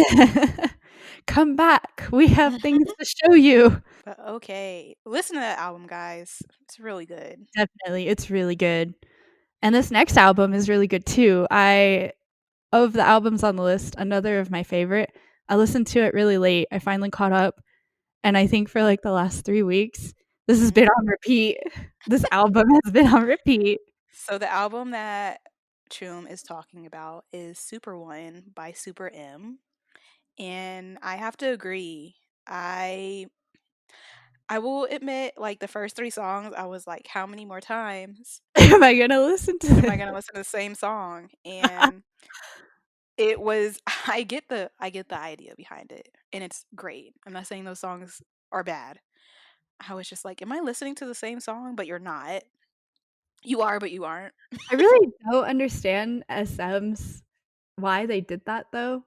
Come back. We have things to show you. But okay. Listen to that album, guys. It's really good. Definitely, it's really good. And this next album is really good too. I Of the albums on the list, another of my favorite. I listened to it really late. I finally caught up, and I think for, like, the last 3 weeks, this has Mhm. been on repeat. This album has been on repeat. So the album that Choom is talking about is Super One by Super M, and I have to agree. I will admit, like, the first 3 songs, I was like, "How many more times Am I gonna listen to am I this? gonna listen to the same song?" And it was I get the idea behind it, and it's great. I'm not saying those songs are bad. I was just like, "Am I listening to the same song?" But you're not. You are, but you aren't. I really don't understand SM's why they did that though,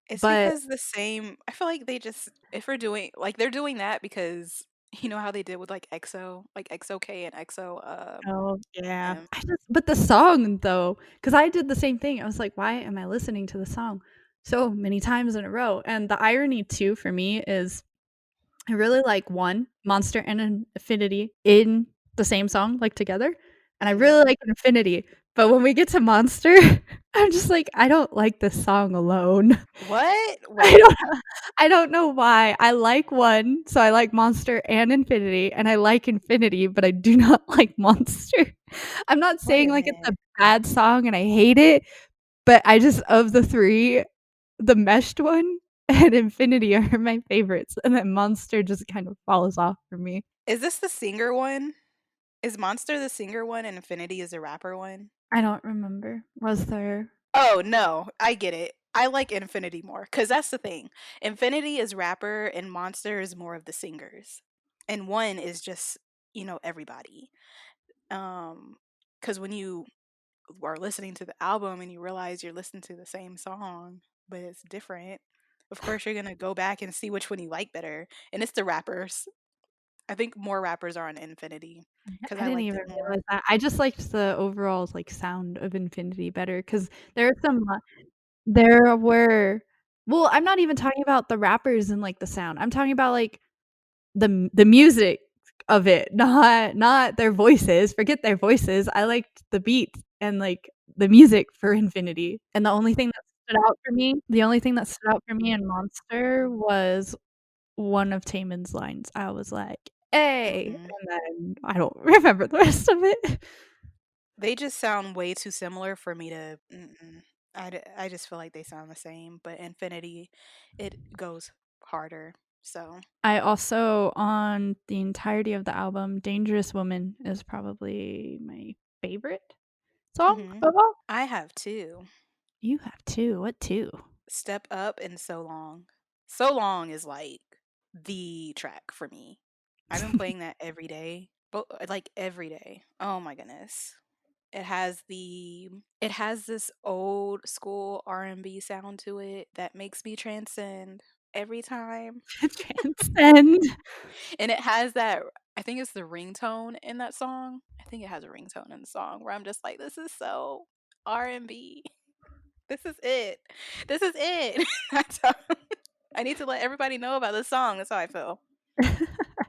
It's but because the same I feel like they just if we're doing like, they're doing that because you know how they did with, like, EXO, like, EXO-K and EXO, oh, yeah. M. But the song though, because I did the same thing. I was like, "Why am I listening to the song so many times in a row?" And the irony too for me is I really like one, Monster and Infinity in the same song, like, together, and I Mhm. really like Infinity, but when we get to Monster, I'm just like, "I don't like this song alone." What? I Wait. don't I don't know why. I like one, so I like Monster and Infinity, and I like Infinity, but I do not like Monster. I'm not Wait saying, a like, it's a minute. bad song and I hate it, but I just of the 3, the Meshed one and Infinity are my favorites, and then Monster just kind of falls off for me. Is this the singer one? Is Monster the singer one and Infinity is the rapper one? I don't remember. Was there Oh, no, I get it. I like Infinity more because that's the thing. Infinity is rapper and Monster is more of the singers. And one is just, everybody. Um, because when you are listening to the album and you realize you're listening to the same song, but it's different, of course you're gonna go back and see which one you like better. And it's the rappers. I think more rappers are on Infinity because I I didn't liked even it more. realize that. I just liked the overall, like, sound of Infinity better because there are some there were well, I'm not even talking about the rappers and, like, the sound. I'm talking about, like, the music of it, not their voices. Forget their voices. I liked the beat and, like, the music for Infinity, and the only thing that stood out for me in Monster was one of Taemin's lines. I was like, "Hey," Hmm. and then I don't remember the rest of it. They just sound way too similar for me to. Mm-mm. I just feel like they sound the same, but Infinity, it goes harder. So, I also on the entirety of the album, Dangerous Woman is probably my favorite song hmm, of all. I have two. You have 2. What 2? Step Up and So Long. So Long is like the track for me. I've been playing that every day, but like every day. Oh my goodness. It has this old school R&B sound to it that makes me transcend every time. Transcend. And it has that, I think it's the ringtone in that song. I think it has a ringtone in the song where I'm just like, this is so R&B. This is it. This is it. That's how, I need to let everybody know about this song. That's how I feel.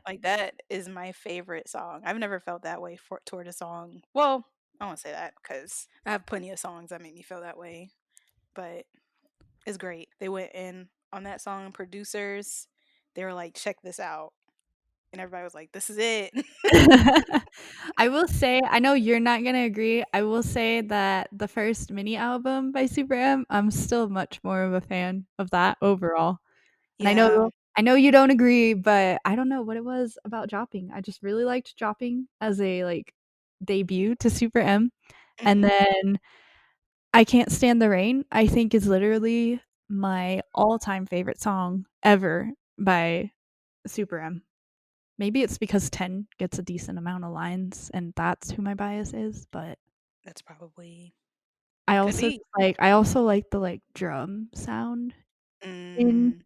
Like that is my favorite song. I've never felt that way toward a song. Well, I won't say that because I have plenty of songs that make me feel that way. But it's great. They went in on that song. Producers, they were like, check this out, and everybody was like, this is it. I will say, I know you're not gonna agree. I will say that the first mini album by Super M, I'm still much more of a fan of that overall. And Yeah. I know you don't agree, but I don't know what it was about Jopping. I just really liked Jopping as a, like, debut to Super M. And Hmm. then I Can't Stand the Rain, I think is literally my all-time favorite song ever by Super M. Maybe it's because 10 gets a decent amount of lines and that's who my bias is, but That's probably could I be. also like the, like, drum sound in Mm,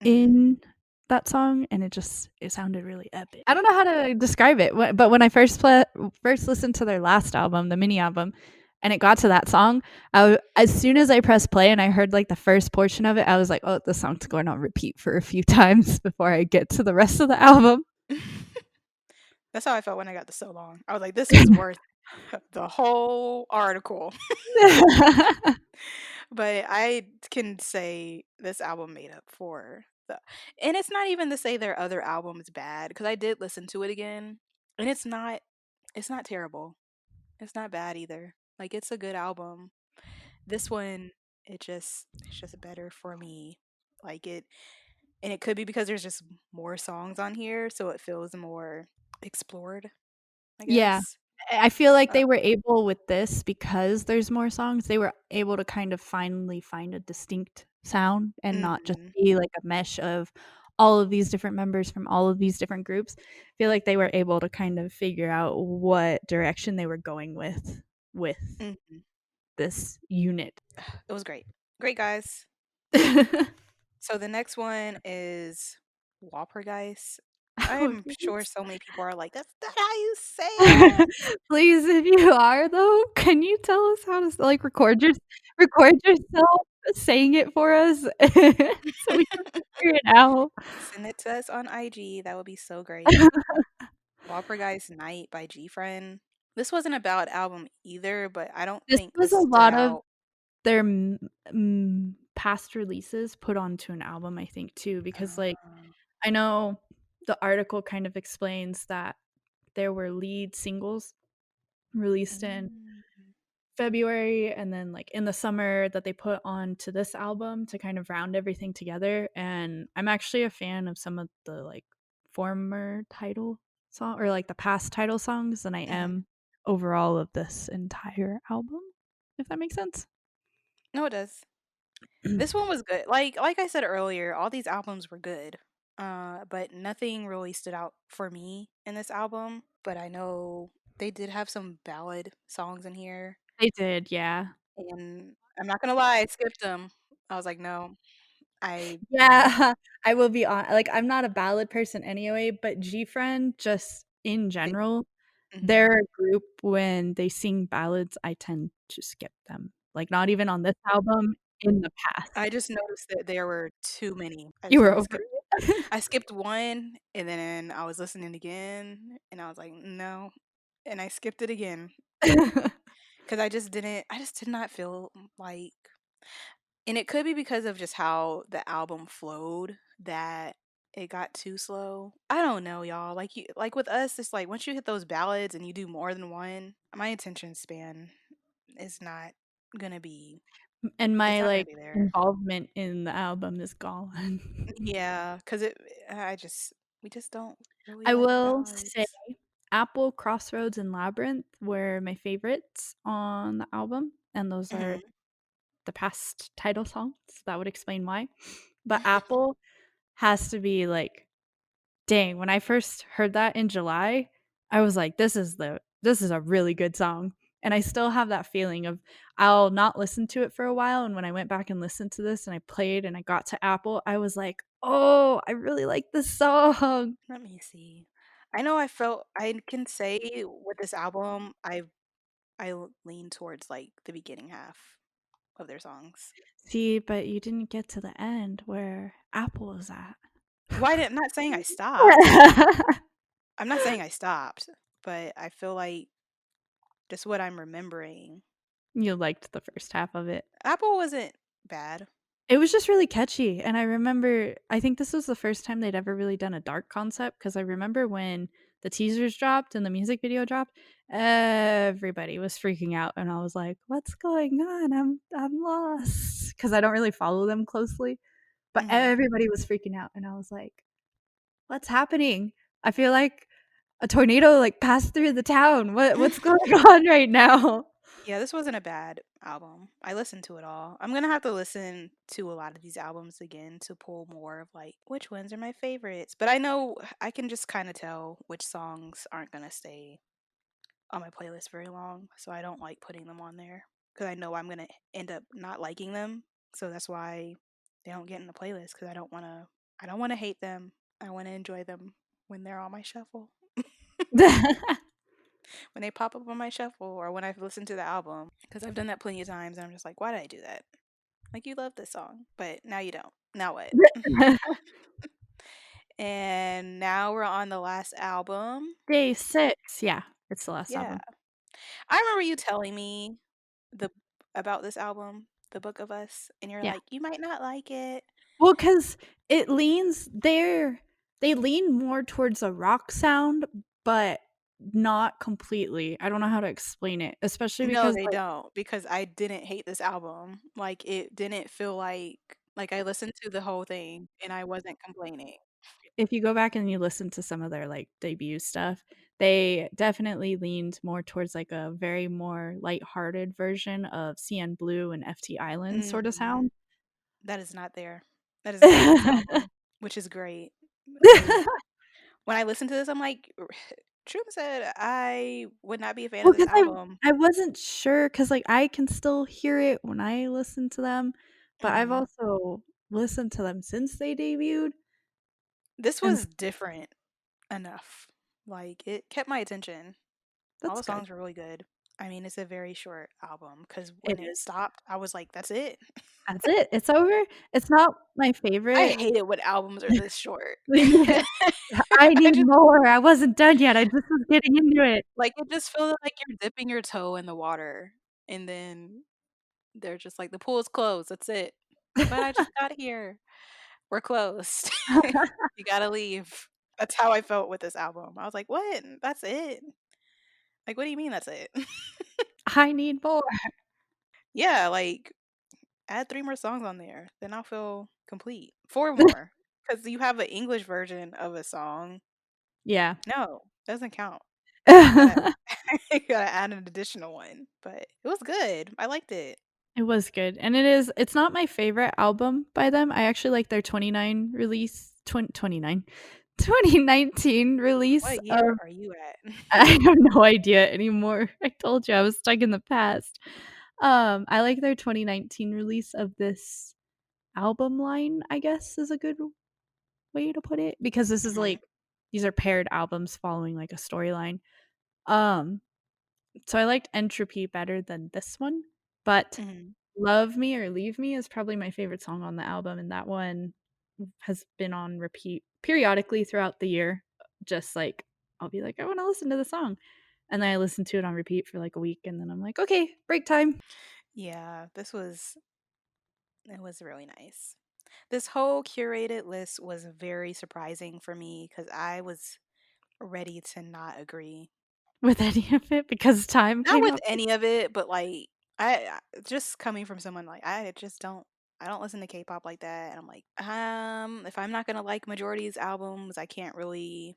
hmm. in that song, and it sounded really epic. I don't know how to describe it, but when I first listened to their last album, the mini album, and it got to that song, as soon as I pressed play and I heard, like, the first portion of it, I was like, "Oh, the song's going on repeat for a few times before I get to the rest of the album." That's how I felt when I got to So Long. I was like, this is worth the whole article. But I can say this album made up for the, and it's not even to say their other album is bad because I did listen to it again, and it's not terrible. It's not bad either. Like it's a good album. This one, it's just better for me. Like it, and it could be because there's just more songs on here, so it feels more explored, I Yeah. guess. I feel like Uh, they were able with this because there's more songs, they were able to kind of finally find a distinct sound and not just mhm, be like a mesh of all of these different members from all of these different groups. I feel like they were able to kind of figure out what direction they were going with mhm. this unit. It was great. Great guys. So the next one is Walpergeist. Oh, I'm sure please. so many people are like, "That's not how you say it." Please, if you are though, can you tell us how to like record yourself saying it for us so we can figure it out. Send it to us on IG, that would be so great. Guys Night by Friend. This wasn't a ballad album either, but I don't This think was this a stood lot of out. their past releases put onto an album, I think, too, because, like, Uh, I know the article kind of explains that there were lead singles released in mm, February and then, like, in the summer that they put onto this album to kind of round everything together, and I'm actually a fan of some of the, like, former title song or, like, the past title songs than I mhm. am overall of this entire album, if that makes sense. No, it does. This one was good. Like I said earlier, all these albums were good. But nothing really stood out for me in this album. But I know they did have some ballad songs in here, They did, yeah. and I'm not gonna lie, I skipped them. I was like, no, no. Yeah, I will be on like, I'm not a ballad person anyway, but Gfriend, just in They, general, mhm. they're a group when they sing ballads, I tend to skip them. Like, not even on this album, in the past. I just noticed that there were too many. You were over it. I skipped one, and then I was listening again, and I was like, no, and I skipped it again because I just did not feel like, and it could be because of just how the album flowed that it got too slow. I don't know, y'all. Like with us, it's like once you hit those ballads and you do more than one, my attention span is not gonna be. And It's my, not gonna like, be there. involvement in the album is gone. Yeah, cause we just don't really I like will say ballads. Apple, Crossroads, and Labyrinth were my favorites on the album, and those are Mhm. the past title songs, so that would explain why. But Apple has to be, like, dang, when I first heard that in July, I was like, this is a really good song." And I still have that feeling of I'll not listen to it for a while, and when I went back and listened to this and I played and I got to Apple, I was like, "Oh, I really like this song." Let me see. I know I can say with this album, lean towards, like, the beginning half of their songs. See, but you didn't get to the end where Apple is at. Why did I'm not saying I stopped. I'm not saying I stopped, but I feel like just what I'm remembering. You liked the first half of it. Apple wasn't bad. It was just really catchy, and I remember I think this was the first time they'd ever really done a dark concept because I remember when the teasers dropped and the music video dropped, everybody was freaking out, and I was like, "What's going on? I'm lost," because I don't really follow them closely, but Mhm. everybody was freaking out, and I was like, "What's happening? I feel like a tornado, like, passed through the town. What's going on right now?" Yeah, this wasn't a bad album. I listened to it all. I'm gonna have to listen to a lot of these albums again to pull more of like which ones are my favorites. But I know I can just kind of tell which songs aren't gonna stay on my playlist very long, so I don't like putting them on there because I know I'm gonna end up not liking them. So that's why they don't get in the playlist because I don't want to hate them. I want to enjoy them when they're on my shuffle. When they pop up on my shuffle or when I've listened to the album because I've done that plenty of times and I'm just like, why did I do that? Like you love this song, but now you don't. Now what? And now we're on the last album. Day 6, yeah, it's the last Yeah. album. I remember you telling me the about this album, The Book of Us, and you're Yeah. like, you might not like it. Well, because it leans they lean more towards a rock sound, but not completely. I don't know how to explain it, especially No, because, they like, don't because I didn't hate this album. Like it didn't feel like I listened to the whole thing and I wasn't complaining. if you go back and you listen to some of their, like, debut stuff, they definitely leaned more towards, like, a very more lighthearted version of CN Blue and FT Island sorta Mhm. sound. That is not there. That is not on this album, which is great because when I listen to this, I'm like, Troom said I would not be a fan Well, of this because album. I wasn't sure, cause like, I can still hear it when I listen to them, but I've Mhm. also listened to them since they debuted, This and s was different enough. Like it kept my attention. All that's the good. songs were really good. I mean, it's a very short album because It when it is. stopped, I was like, "That's it?" That's it. It's over. It's not my I favorite. hate it when albums are this short. Yeah. I I need just more. I wasn't done yet. I just was getting into it. like, it just feels like you're dipping your toe in the water, and then they're just like, "The pool is closed, that's it." "But I just got here. We're closed. You gotta leave." That's how I felt with this album. I was like, "What? That's it? Like, what do you mean that's it?" I need more. Yeah, like, add 3 more songs on there, then I'll feel complete. 4 more, because you have an English version of a song. Yeah. No, doesn't count. You gotta you gotta add an additional one, but it was good. I liked it. It was good, and it's not my favorite album by them. I actually like their 29 release 29 2019 release What year of are you at? I have no idea anymore. I told you I was stuck in the past. I like their 2019 release of this album line, I guess is a good way to put it, because this is Mhm, like these are paired albums following like a storyline. Um, so I liked Entropy better than this one, but mhm. Love Me or Leave Me is probably my favorite song on the album, and that one has been on repeat periodically throughout the year. Just like I'll be like, I want to listen to the song, and then I listen to it on repeat for like a week, and then I'm like, okay, break time. Yeah, it was really nice. This whole curated list was very surprising for me because I was ready to not agree. With any of it because time Not came with up. any of it, but, like, I just coming from someone like I don't listen to K-pop like that, and I'm like, if I'm not gonna like Majority's albums, I can't really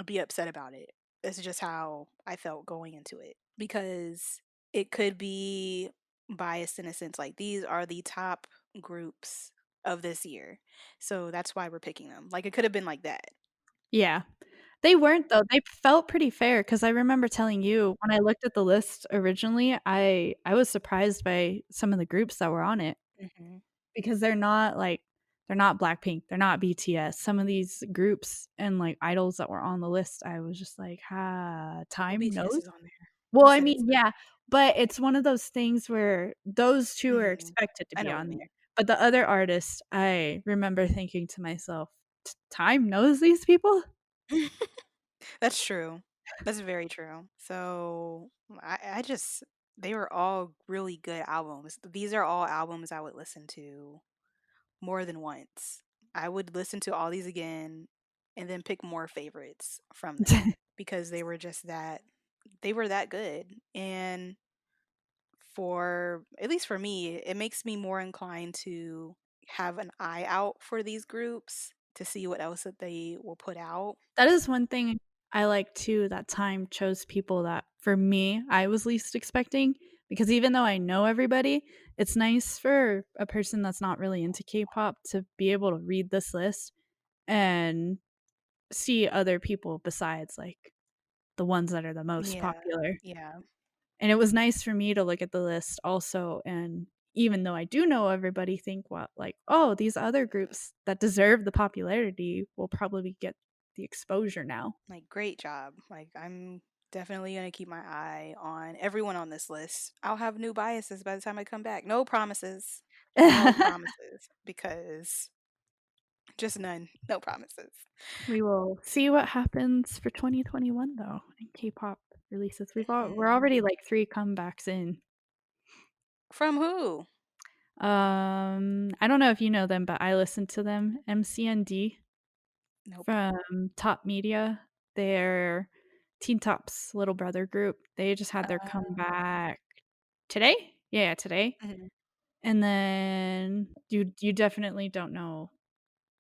be upset about it. It's just how I felt going into it because it could be biased in a sense. Like these are the top groups of this year, so that's why we're picking them. Like it could have been like that. Yeah. They weren't though. They felt pretty fair because I remember telling you when I looked at the list originally, I was surprised by some of the groups that were on it Hmm. because they're not Blackpink, they're not BTS. Some of these groups and like idols that were on the list, I was just like, Well, time BTS knows. is on there. Well, You I said it's mean, yeah, but it's one of those things where those 2 are mhm. expected to I be know what you on mean. there. But the other artists, I remember thinking to myself, Time knows these people?" That's true. That's very true. So I just they were all really good albums. These are all albums I would listen to more than once. I would listen to all these again and then pick more favorites from them because they were that good. And for at least for me, it makes me more inclined to have an eye out for these groups to see what else that they will put out. That is one thing I like too, that Time chose people that, for me, I was least expecting, because even though I know everybody, it's nice for a person that's not really into K-pop to be able to read this list and see other people besides, like, the ones that are the most Yeah. popular. Yeah. And it was nice for me to look at the list also, and even though I do know everybody, think, what, like, "Oh, these other groups that deserve the popularity will probably get the exposure now." Like, great job. Like, I'm definitely going to keep my eye on everyone on this list. I'll have new biases by the time I come back. No promises. No promises. Because just none. No promises. We will see what happens for 2021 though in K-pop releases. We're Mhm. already like 3 comebacks in. From who? I don't know if you know them, but I listen to them. MCND Nope. from Top Media. They're Teen Top's little brother group. They just had their comeback today? Yeah, today. Mhm. And then you definitely don't know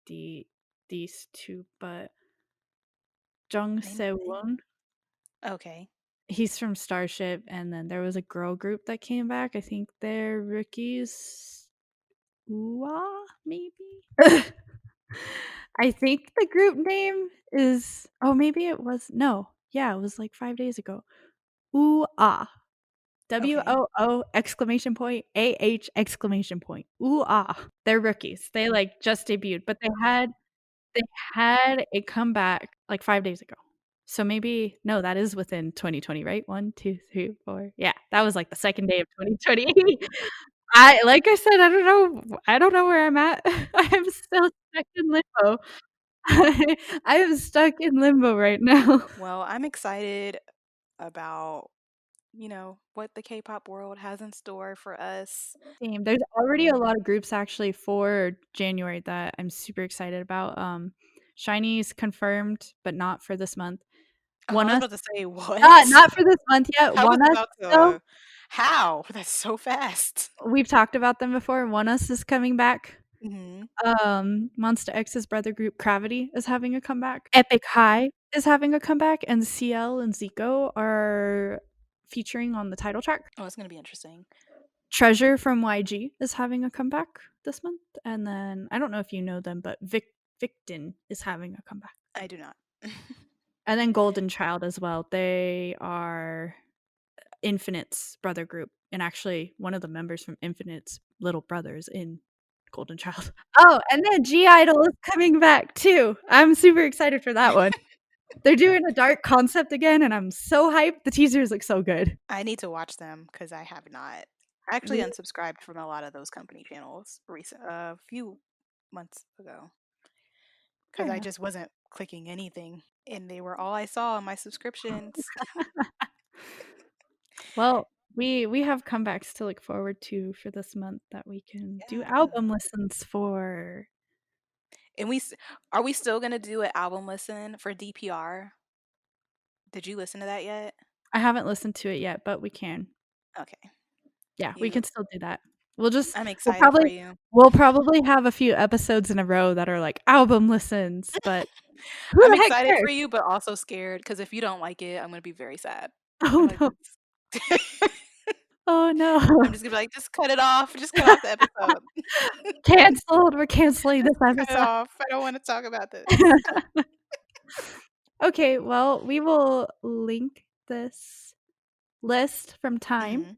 the these 2, but Jung Name a name. Se-won, Okay. he's from Starship, and then there was a girl group that came back. I think they're rookies. Ooh, maybe? I think the group name is, oh, maybe it was, no. Yeah, it was like 5 days ago. Ooh, ah. Okay. WOO exclamation point, AH exclamation point. Ooh, ah. They're rookies. They, like, just debuted, but they had a comeback, like, 5 days ago. So maybe no, that is within 2020, right? 1, 2, 3, 4. Yeah, that was, like, the 2nd day of 2020. I like I said, I don't know where I'm at. I am still stuck in limbo. I am stuck in limbo right now. Well, I'm excited about, what the K-pop world has in store for us. Same. There's already a lot of groups actually for January that I'm super excited about. SHINee's confirmed, but not for this month. Oh, I was ONEUS about to say, not what? not for this month yet. I was ONEUS about though, to how? That's so fast. we've talked about them before. ONEUS is coming back. Mhm. Monsta X's brother group Gravity is having a comeback. Epic High is having a comeback, and CL and Zico are featuring on the title track. Oh, it's gonna be interesting. Treasure from YG is having a comeback this month, and then I don't know if you know them, but Victon is having a comeback. I do not. And then Golden Child as well. They are Infinite's brother group, and actually one of the members from Infinite's little brothers in Golden Child. Oh, and then G-Idol is coming back too. I'm super excited for that one. They're doing a dark concept again, and I'm so hyped. The teasers look so good. I need to watch them because I have not. I actually Really? unsubscribed from a lot of those company channels a few months ago because Fair I enough. just wasn't clicking anything, and they were all I saw on my subscriptions. Well, we have comebacks to look forward to for this month that we can do Yeah. album listens for. And are we still gonna do an album listen for DPR? Did you listen to that yet? I haven't listened to it yet, but we can. Okay. Yeah, we You can still do that. We'll just I'm we'll excited for probably you. we'll probably have a few episodes in a row that are like album listens, but who I'm the heck excited cares? for you, but also scared because if you don't like it, I'm gonna be very sad. I'm Oh, like, no. "This." Oh, no. I'm just gonna be like, "Just cut it off. Just cut off the episode. Canceled. We're canceling this Cut it episode. off. I don't wanna talk about this." Okay, well, we will link this list from Time,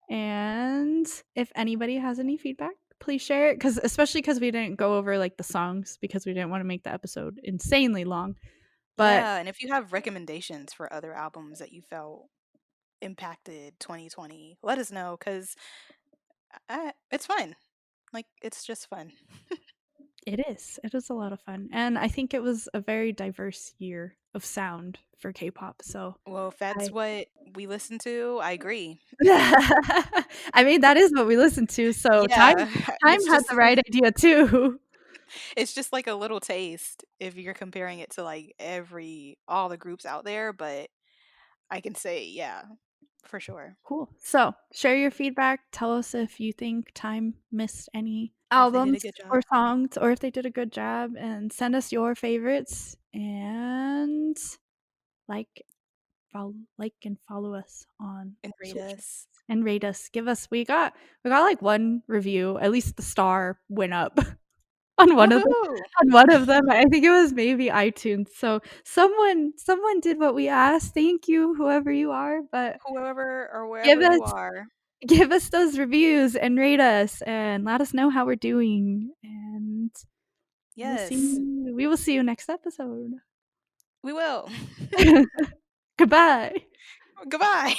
Mhm. and if anybody has any feedback, please share it, especially because we didn't go over, like, the songs because we didn't wanna make the episode insanely long, but Yeah, and if you have recommendations for other albums that you felt impacted 2020, let us know 'cause it's fun. Like, it's just fun. it is. It is a lot of fun, and I think it was a very diverse year of sound for K-pop, so Well, if that's I what we listen to, I agree. I mean, that is what we listened to, so Time Yeah, Time had the right idea too. it's just like a little taste if you're comparing it to, like, all the groups out there, but I can say, yeah, for sure. Cool. So, share your feedback, tell us if you think Time missed any Or if they did a albums good job. or songs, or if they did a good job, and send us your favorites, and like, like and follow us on And rate social us. and rate us. Give us we got like one review, at least the star went up on Woohoo! on one of them. I think it was maybe iTunes. So someone did what we asked. Thank you, whoever you are. But Whoever or give wherever us you are. give us those reviews and rate us and let us know how we're doing. And Yes, we will see you next episode. we will. Goodbye. Goodbye.